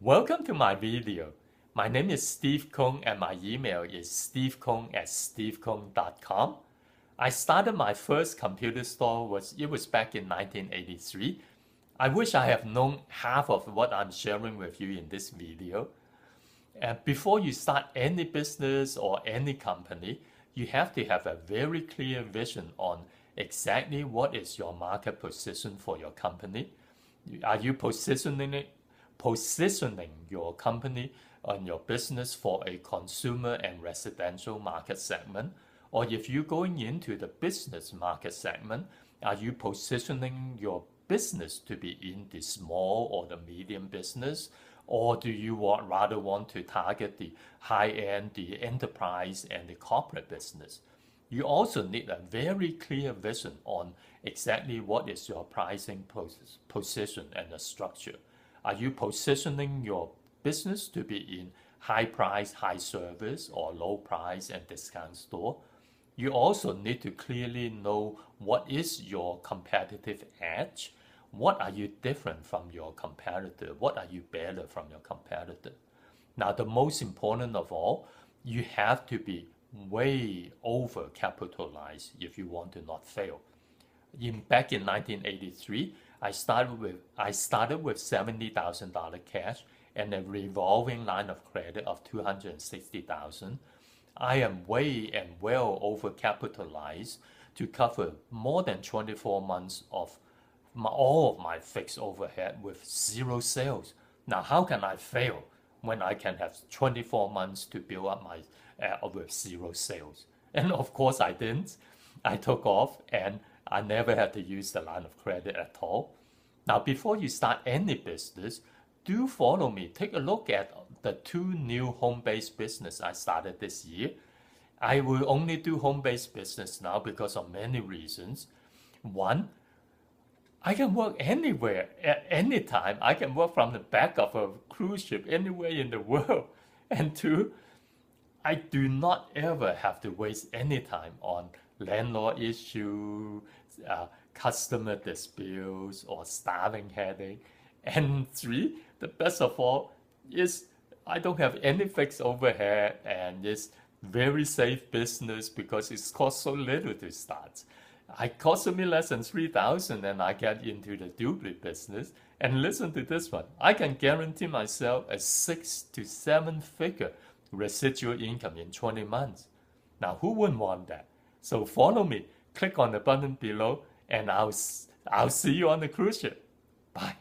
Welcome to my video. My name is Steve Kung and my email is stevekung@stevekung.com. I started my first computer store was back in 1983. I wish I have known half of what I'm sharing with you in this video. And before you start any business or any company, you have to have a very clear vision on exactly what is your market position for your company. Are you positioning your company and your business for a consumer and residential market segment? Or if you're going into the business market segment, are you positioning your business to be in the small or the medium business? Or do you rather want to target the high-end, the enterprise, and the corporate business? You also need a very clear vision on exactly what is your pricing position and the structure. Are you positioning your business to be in high price, high service, or low price and discount store? You also need to clearly know what is your competitive edge. What are you different from your competitor? What are you better from your competitor? Now, the most important of all, you have to be way over capitalized if you want to not fail. Back in 1983, I started with $70,000 cash and a revolving line of credit of $260,000. I am way and well over capitalized to cover more than 24 months of all of my fixed overhead with zero sales. Now, how can I fail when I can have 24 months to build up my with zero sales? And of course, I didn't. I took off and I never had to use the line of credit at all. Now, before you start any business, do follow me. Take a look at the 2 new home-based business I started this year. I will only do home-based business now because of many reasons. One, I can work anywhere at any time. I can work from the back of a cruise ship anywhere in the world. And 2, I do not ever have to waste any time on landlord issue, customer disputes, or staffing headache. And 3, the best of all is I don't have any fixed overhead and it's very safe business because it's cost so little to start. It cost me less than $3,000 and I get into the duplicate business. And listen to this one. I can guarantee myself a 6 to 7 figure residual income in 20 months. Now, who wouldn't want that? So follow me. Click on the button below and I'll see you on the cruise ship. Bye.